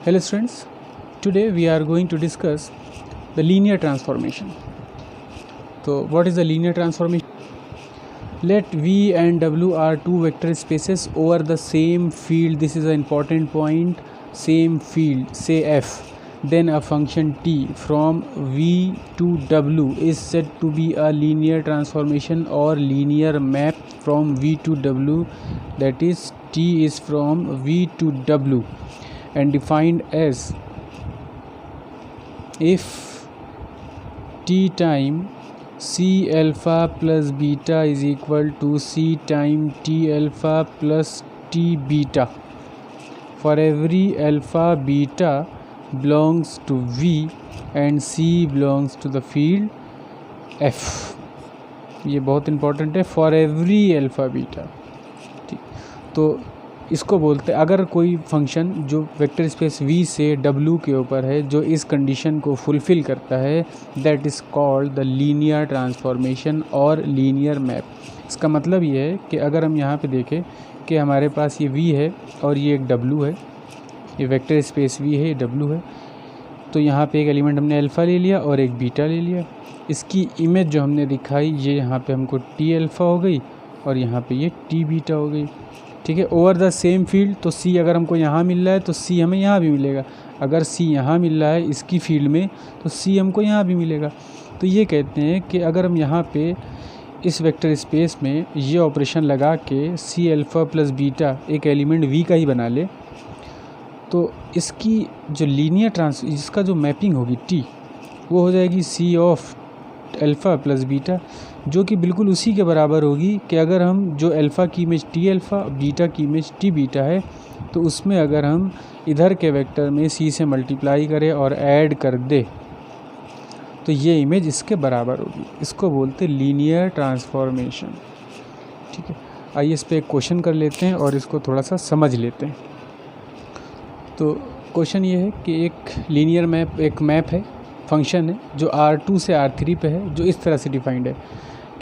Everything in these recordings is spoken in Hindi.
Hello students, today we are going to discuss the linear transformation. So what is the linear transformation? Let V and W are two vector spaces over the same field. This is an important point. Same field, say F. Then a function t from V to W is said to be a linear transformation or linear map from V to W, that is t is from V to W, and defined as if t time c alpha plus beta is equal to c time t alpha plus t beta for every alpha beta belongs to V and C belongs to the field F. ये बहुत इम्पॉर्टेंट है, फॉर एवरी अल्फ़ा बीटा. ठीक, तो इसको बोलते हैं अगर कोई फंक्शन जो वेक्टर स्पेस V से W के ऊपर है जो इस कंडीशन को फुलफ़िल करता है, that is called the linear transformation और लीनियर मैप. इसका मतलब ये है कि अगर हम यहाँ पे देखें कि हमारे पास ये V है और ये एक W है, ये वेक्टर स्पेस V है, ये W है, तो यहाँ पे एक एलिमेंट हमने अल्फ़ा ले लिया और एक बीटा ले लिया. इसकी इमेज जो हमने दिखाई ये यहाँ पे हमको T अल्फ़ा हो गई और यहाँ पे ये T बीटा हो गई. ठीक है, ओवर द सेम फील्ड. तो C अगर हमको यहाँ मिल रहा है तो C हमें यहाँ भी मिलेगा. अगर C यहाँ मिल रहा है इसकी फील्ड में तो C हमको यहाँ भी मिलेगा. तो ये कहते हैं कि अगर हम यहाँ पे इस वेक्टर स्पेस में ये ऑपरेशन लगा के C अल्फ़ा प्लस बीटा एक एलिमेंट V का ही बना ले, तो इसकी जो लीनियर इसका जो मैपिंग होगी T, वो हो जाएगी C of alpha plus beta, जो कि बिल्कुल उसी के बराबर होगी कि अगर हम जो अल्फ़ा की इमेज T अल्फ़ा, बीटा की इमेज T बीटा है, तो उसमें अगर हम इधर के वेक्टर में C से मल्टीप्लाई करें और ऐड कर दे तो ये इमेज इसके बराबर होगी. इसको बोलते लीनियर ट्रांसफॉर्मेशन. ठीक है, आइए इस पर एक क्वेश्चन कर लेते हैं और इसको थोड़ा सा समझ लेते हैं. तो क्वेश्चन ये है कि एक लीनियर मैप, एक मैप है, फंक्शन है जो R2 से R3 पे है, जो इस तरह से डिफाइंड है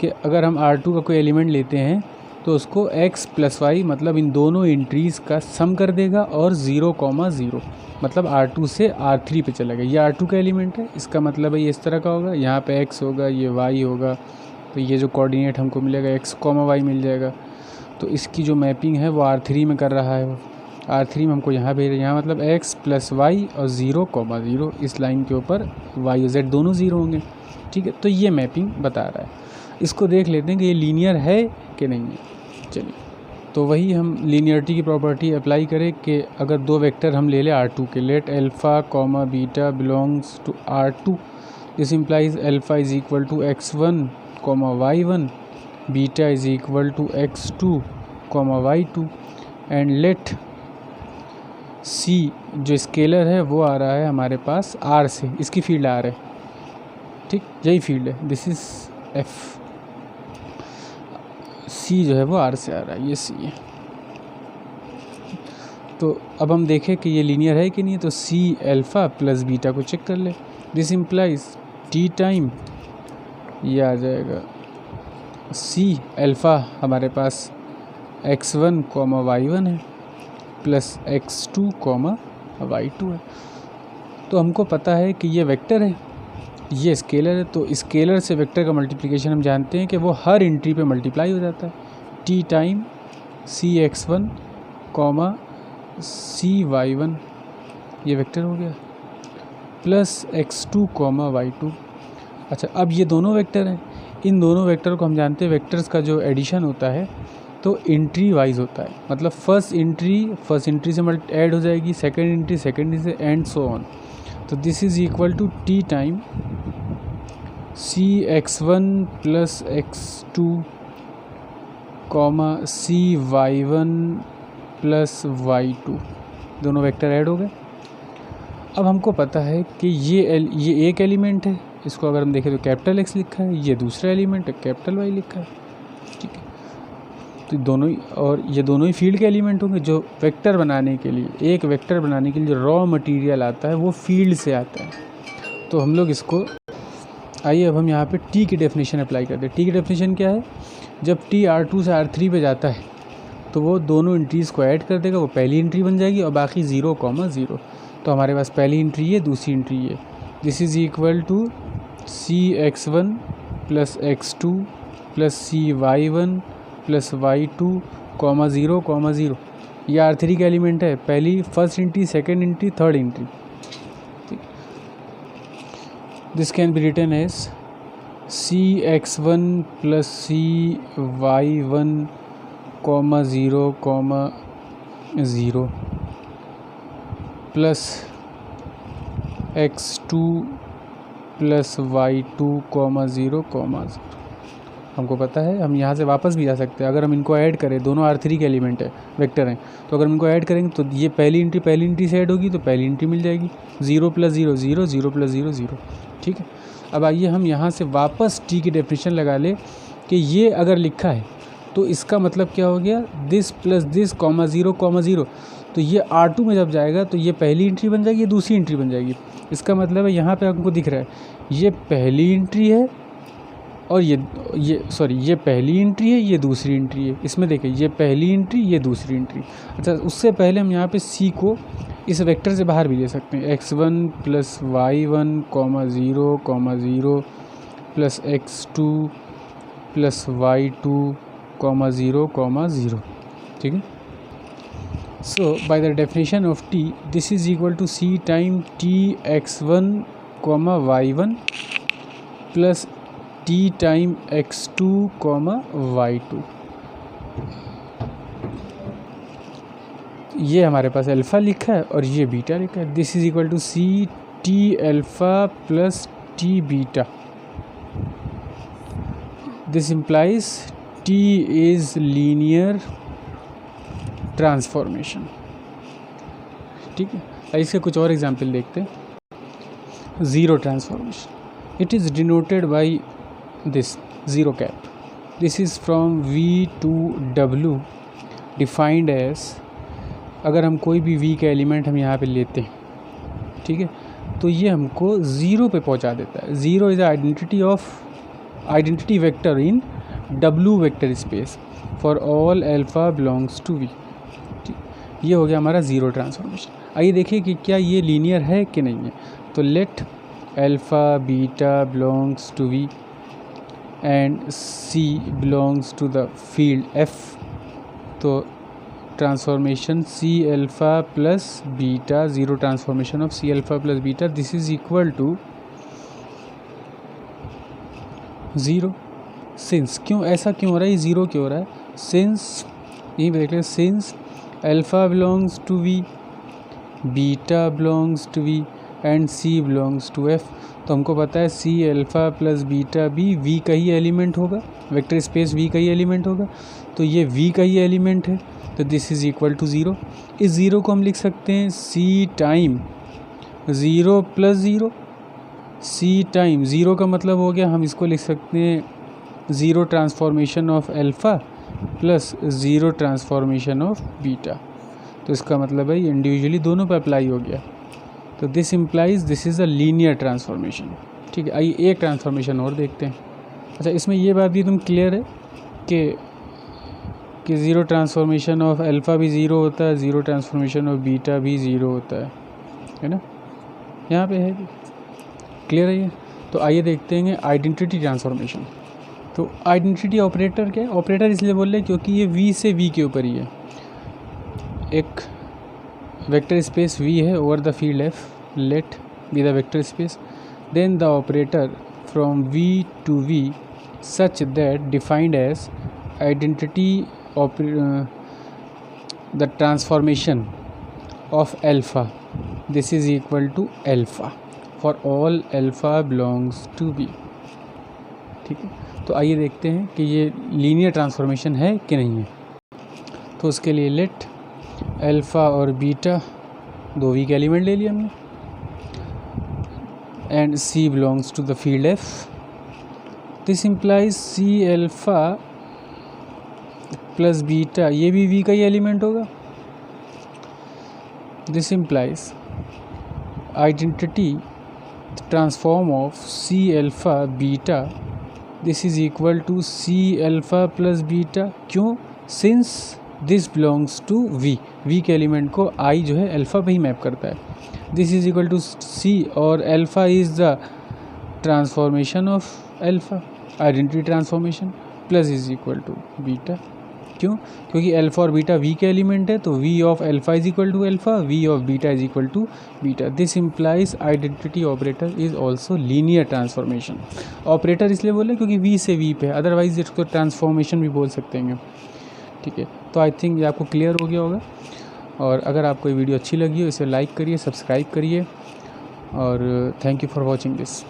कि अगर हम R2 का कोई एलिमेंट लेते हैं तो उसको x प्लस वाई मतलब इन दोनों एंट्रीज़ का सम कर देगा और 0,0 मतलब R2 से R3 पे चला गया. ये R2 का एलिमेंट है, इसका मतलब है ये इस तरह का होगा, यहाँ पे x होगा, ये y होगा, तो ये जो कोऑर्डिनेट हमको मिलेगा x, y मिल जाएगा. तो इसकी जो मैपिंग है वो R3 में कर रहा है, वो R3 में हमको यहाँ भेज रहे हैं. यहाँ मतलब x प्लस वाई और 0,0 इस लाइन के ऊपर y और z दोनों 0 होंगे. ठीक है, तो ये मैपिंग बता रहा है. इसको देख लेते हैं कि ये लीनियर है कि नहीं है. चलिए, तो वही हम लीनियरिटी की प्रॉपर्टी अप्लाई करें कि अगर दो वेक्टर हम ले लें R2 के, let alpha comma beta belongs to R2, this implies alpha is equal to x1 comma y1, beta is equal to x2 comma y2, and let C जो स्केलर है वो आ रहा है हमारे पास R से, इसकी फील्ड R है. ठीक, यही फील्ड है, दिस इज़ F. C जो है वो R से आ रहा है, ये C है. तो अब हम देखें कि ये लीनियर है कि नहीं. तो C अल्फ़ा प्लस बीटा को चेक कर ले. दिस इम्प्लाइज T टाइम ये आ जाएगा C अल्फ़ा हमारे पास x1 कॉमा y1 है प्लस x2 कॉमा y2 है. तो हमको पता है कि ये वेक्टर है, ये स्केलर है. तो स्केलर से वेक्टर का मल्टीप्लिकेशन हम जानते हैं कि वो हर एंट्री पे मल्टीप्लाई हो जाता है. t time c x1 comma c y1 ये वेक्टर हो गया, प्लस x2 कॉमा y2. अच्छा, अब ये दोनों वेक्टर हैं, इन दोनों वेक्टर को हम जानते हैं वेक्टर्स का जो एडिशन होता है तो एंट्री वाइज होता है. मतलब फर्स्ट एंट्री से ऐड हो जाएगी, सेकंड एंट्री से, एंड सो ऑन. तो this is equal to T time c x1 plus x2 comma c y1 plus y2, दोनों वेक्टर ऐड हो गए. अब हमको पता है कि ये एक एलिमेंट है, इसको अगर हम देखें तो कैपिटल X लिखा है, ये दूसरा एलिमेंट है कैपिटल Y लिखा है. ठीक है, तो दोनों ही, और ये दोनों ही फील्ड के एलिमेंट होंगे. जो वेक्टर बनाने के लिए, एक वेक्टर बनाने के लिए जो रॉ मटेरियल आता है वो फील्ड से आता है. तो हम लोग इसको, आइए अब हम यहाँ पे T की डेफिनेशन अप्लाई करते हैं. T की डेफिनेशन क्या है, जब T R2 से R3 पे जाता है तो वो दोनों एंट्रीज़ को ऐड कर देगा, वो पहली एंट्री बन जाएगी और बाकी 0,0. तो हमारे पास पहली एंट्री है, दूसरी एंट्री है। This is equal to Cx1 plus x2 plus Cy1 plus y2 comma 0 comma 0। ये R3 का एलिमेंट है, पहली first entry, second entry, third entry. This can be written as Cx1 plus Cy1 comma 0 comma 0 plus x2 plus y2 comma 0 comma 0। हमको पता है हम यहाँ से वापस भी जा सकते हैं। अगर हम इनको ऐड करें, दोनों R3 के एलिमेंट है, वेक्टर हैं, तो अगर हम इनको ऐड करेंगे तो ये पहली एंट्री से ऐड होगी तो पहली एंट्री मिल जाएगी। 0 प्लस 0 0, 0 प्लस 0 0। ठीक है, अब आइए हम यहाँ से वापस t की डेफिनेशन लगा ले कि ये अगर लिखा है तो इसका मतलब क्या हो गया, this plus this comma 0 comma 0। तो ये R2 में जब जाएगा तो ये पहली एंट्री बन जाएगी, ये दूसरी एंट्री बन जाएगी। इसका मतलब है यहाँ पे हमको दिख रहा है ये पहली एंट्री है और ये पहली एंट्री है, ये दूसरी एंट्री है। इसमें देखिए ये पहली एंट्री, ये दूसरी एंट्री। अच्छा, उससे पहले हम यहाँ पे C को इस वेक्टर से बाहर भी ले सकते हैं। x1 plus y1 comma 0 comma 0 plus x2 plus y2 comma 0 comma 0। ठीक है, so by the definition of t, this is equal to c time t x1 comma y1 plus t time x2 comma y2। ये हमारे पास अल्फ़ा लिखा है और ये बीटा लिखा है। This is equal to C T alpha plus T beta. This implies t is linear transformation. ठीक है, इसके कुछ और एग्जाम्पल देखते हैं। Zero transformation, it is denoted by this zero cap. This is from V to W defined as, अगर हम कोई भी V का एलिमेंट हम यहाँ पे लेते हैं, ठीक है, तो ये हमको ज़ीरो पे पहुँचा देता है। Zero is identity vector in W vector space for all alpha belongs to V। ये हो गया हमारा ज़ीरो ट्रांसफॉर्मेशन। आइए देखिए कि क्या ये लीनियर है कि नहीं है। तो let alpha beta belongs to V and C belongs to the field F। तो transformation C alpha plus beta, zero transformation of C alpha plus beta, this is equal to zero. Since, क्यों ऐसा क्यों हो रहा है, ये ज़ीरो क्यों हो रहा है? सिंस, यहीं पर देख लें, since alpha belongs to V, beta belongs to V and C belongs to F। तो हमको पता है C अल्फ़ा प्लस बीटा भी V का ही एलिमेंट होगा, वेक्टर स्पेस V का ही एलिमेंट होगा। तो ये V का ही एलिमेंट है, तो this is equal to zero. इस ज़ीरो को हम लिख सकते हैं C time zero plus zero. C time zero का मतलब हो गया, हम इसको लिख सकते हैं zero transformation of alpha plus zero transformation of beta. तो इसका मतलब है इंडिविजुअली दोनों पर अप्लाई हो गया। तो this implies this is a linear transformation. ठीक है, आइए एक ट्रांसफॉर्मेशन और देखते हैं। अच्छा, इसमें ये बात भी एकदम क्लियर है कि ज़ीरो ट्रांसफॉर्मेशन ऑफ अल्फ़ा भी ज़ीरो होता है, ज़ीरो ट्रांसफॉर्मेशन ऑफ बीटा भी ज़ीरो होता है ना, यहाँ पे है भी क्लियर है ये। तो आइए देखते हैं आइडेंटिटी ट्रांसफॉर्मेशन। तो आइडेंटिटी ऑपरेटर क्या है? ऑपरेटर इसलिए बोल रहे हैं क्योंकि ये V से V के ऊपर ही है। एक वेक्टर स्पेस V है over the field F, let be the vector space, then the operator from V to V such that defined as identity the transformation of alpha, this is equal to alpha for all alpha belongs to V। ठीक है, तो आइए देखते हैं कि ये लीनियर ट्रांसफॉर्मेशन है कि नहीं है। तो उसके लिए लेट अल्फ़ा और बीटा दो V के एलिमेंट ले लिया हमने and C belongs to the field F। This implies C alpha plus beta, ये भी V का ही एलिमेंट होगा। This implies identity transform of C alpha beta, this is equal to C alpha plus beta. क्यों? Since this belongs to V, V के एलिमेंट को I जो है अल्फ़ा पे ही मैप करता है। This is equal to C, और alpha is the transformation of alpha, identity transformation, plus is equal to beta. क्यों? क्योंकि अल्फ़ा और बीटा वी के एलिमेंट है, तो V of alpha is equal to alpha, V of beta is equal to beta. This implies identity operator is also linear transformation. Operator इसलिए बोले क्योंकि वी से वी पे, अदरवाइज इसको ट्रांसफॉर्मेशन भी बोल सकते हैं। ठीक है, तो आई थिंक ये आपको क्लियर हो गया होगा। और अगर आपको ये वीडियो अच्छी लगी हो इसे लाइक करिए, सब्सक्राइब करिए, और thank you for watching this.